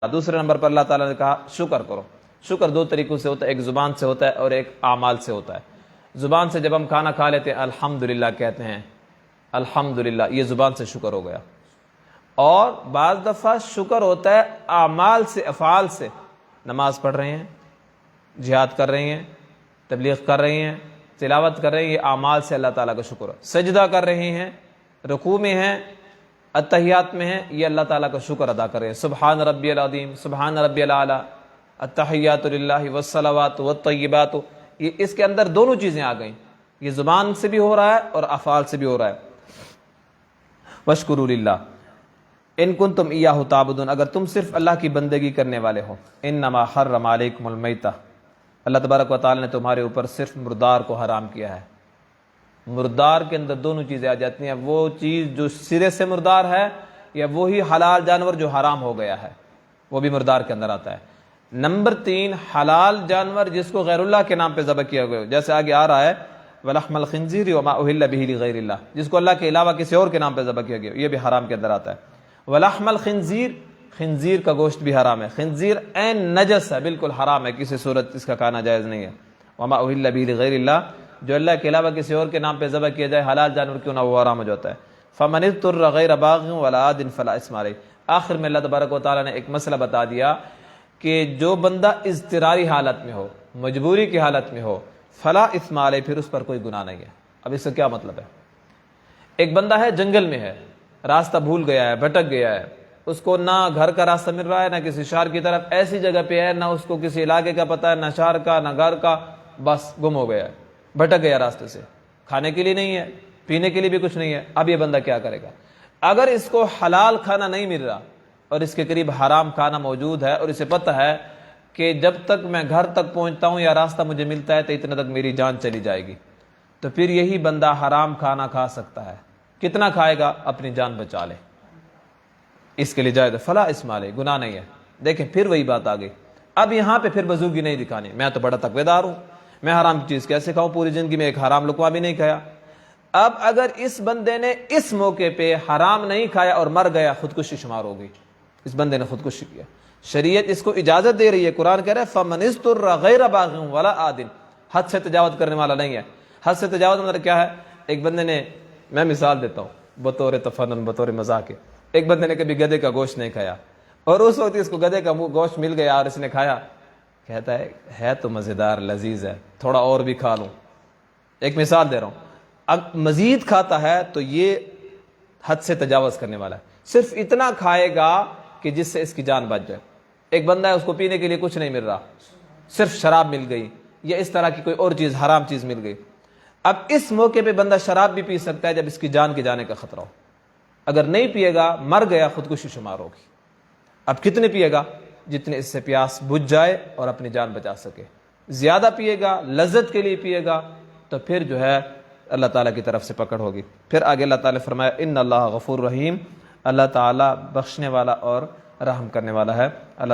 دوسرے نمبر پر اللہ تعالیٰ نے کہا شکر کرو۔ شکر دو طریقوں سے ہوتا ہے، ایک زبان سے ہوتا ہے اور ایک اعمال سے ہوتا ہے۔ زبان سے جب ہم کھانا کھا لیتے ہیں الحمدللہ کہتے ہیں، الحمدللہ، یہ زبان سے شکر ہو گیا۔ اور بعض دفعہ شکر ہوتا ہے اعمال سے، افعال سے۔ نماز پڑھ رہے ہیں، جہاد کر رہے ہیں، تبلیغ کر رہے ہیں، تلاوت کر رہے ہیں، یہ اعمال سے اللہ تعالیٰ کا شکر ہے۔ سجدہ کر رہے ہیں، رکوع میں ہیں، اتحیات میں ہیں، یہ اللہ تعالیٰ کا شکر ادا کر رہے ہیں۔ سبحان ربی العظیم، سبحان ربی الاعلیٰ، التحیات للہ والصلوات والطیبات، یہ اس کے اندر دونوں چیزیں آ گئیں، یہ زبان سے بھی ہو رہا ہے اور افعال سے بھی ہو رہا ہے۔ واشکروا للہ ان کنتم ایاہ تعبدون، اگر تم صرف اللہ کی بندگی کرنے والے ہو۔ انما حرم علیکم المیتہ، اللہ تبارک و تعالی نے تمہارے اوپر صرف مردار کو حرام کیا ہے۔ مردار کے اندر دونوں چیزیں آ جاتی ہیں، وہ چیز جو سرے سے مردار ہے یا وہی حلال جانور جو حرام ہو گیا ہے، وہ بھی مردار کے اندر آتا ہے۔ نمبر 3، حلال جانور جس کو غیر اللہ کے نام پہ ذبح کیا گیا، جیسے آگے آ رہا ہے وَلَحْمَ الْخِنْزِيرِ وَمَا أُهِلَّ بِهِ لِغَيْرِ اللَّهِ، جس کو اللہ کے علاوہ کسی اور کے نام پہ ذبح کیا گیا، یہ بھی حرام کے اندر آتا ہے۔ وَلَحْمَ الْخِنْزِيرِ، خنزیر کا گوشت بھی حرام ہے۔ خنزیر عین نجس ہے، بالکل حرام ہے، کسی صورت اس کا کھانا جائز نہیں ہے۔ وَمَا أُهِلَّ بِهِ لِغَيْرِ اللَّهِ، جو اللہ کے علاوہ کسی اور کے نام پہ ذبح کیا جائے، حلال جانور کیوں نہ، وہ حرام ہو جاتا ہے۔ فَمَنِ اضْطُرَّ غَيْرَ بَاغٍ وَلَا عَادٍ فَلَا إِثْمَ عَلَيْهِ، آخر میں اللہ تبارک و تعالیٰ نے ایک مسئلہ بتا دیا کہ جو بندہ اضطراری حالت میں ہو، مجبوری کی حالت میں ہو، فلا اثم علیہ، پھر اس پر کوئی گناہ نہیں ہے۔ اب اس سے کیا مطلب ہے؟ ایک بندہ ہے جنگل میں ہے، راستہ بھول گیا ہے، بھٹک گیا ہے، اس کو نہ گھر کا راستہ مل رہا ہے، نہ کسی شہر کی طرف، ایسی جگہ پہ ہے، نہ اس کو کسی علاقے کا پتہ ہے، نہ شہر کا نہ گھر کا، بس گم ہو گیا ہے، بھٹک گیا راستے سے، کھانے کے لیے نہیں ہے، پینے کے لیے بھی کچھ نہیں ہے۔ اب یہ بندہ کیا کرے گا؟ اگر اس کو حلال کھانا نہیں مل رہا اور اس کے قریب حرام کھانا موجود ہے، اور اسے پتہ ہے کہ جب تک میں گھر تک پہنچتا ہوں یا راستہ مجھے ملتا ہے تو اتنے تک میری جان چلی جائے گی، تو پھر یہی بندہ حرام کھانا کھا سکتا ہے۔ کتنا کھائے گا؟ اپنی جان بچا لے، اس کے لیے جائز، فلا اسم علیہ، گناہ نہیں ہے۔ دیکھیں پھر وہی بات آ گئی، اب یہاں پہ پھر بزرگی نہیں دکھانی، میں تو بڑا تقوی دار ہوں، میں حرام کی چیز کیسے کھاؤں، پوری زندگی میں ایک حرام لقمہ بھی نہیں کھایا۔ اب اگر اس بندے نے اس موقع پہ حرام نہیں کھایا اور مر گیا، خودکشی شمار ہو گئی، اس بندے نے خودکشی کیا۔ شریعت اس کو اجازت دے رہی ہے، قرآن کہہ رہا ہے فَمَنِ اضْطُرَّ غَيْرَ بَاغٍ وَلَا عَادٍ، حد سے تجاوز کرنے والا نہیں ہے۔ حد سے تجاوز مطلب کیا ہے؟ ایک بندے نے، میں مثال دیتا ہوں بطور تفنن، بطور مذاق کے، ایک بندے نے کبھی گدھے کا گوشت نہیں کھایا، اور اس وقت اس کو گدھے کا گوشت مل گیا اور اس نے کھایا، کہتا ہے تو مزیدار، لذیذ ہے، تھوڑا اور بھی کھا لوں۔ ایک مثال دے رہا ہوں، اب مزید کھاتا ہے تو یہ حد سے تجاوز کرنے والا ہے، صرف اتنا کھائے گا کہ جس سے اس کی جان بچ جائے۔ ایک بندہ ہے، اس کو پینے کے لیے کچھ نہیں مل رہا، صرف شراب مل گئی یا اس طرح کی کوئی اور چیز، حرام چیز مل گئی۔ اب اس موقع پہ بندہ شراب بھی پی سکتا ہے جب اس کی جان کے جانے کا خطرہ ہو، اگر نہیں پیے گا مر گیا، خودکشی شمار ہوگی۔ اب کتنے پیے گا؟ جتنے اس سے پیاس بجھ جائے اور اپنی جان بچا سکے۔ زیادہ پیے گا، لذت کے لیے پیے گا، تو پھر جو ہے اللہ تعالیٰ کی طرف سے پکڑ ہوگی۔ پھر آگے اللہ تعالیٰ فرمایا ان اللہ غفور رحیم، اللہ تعالیٰ بخشنے والا اور رحم کرنے والا ہے۔ اللہ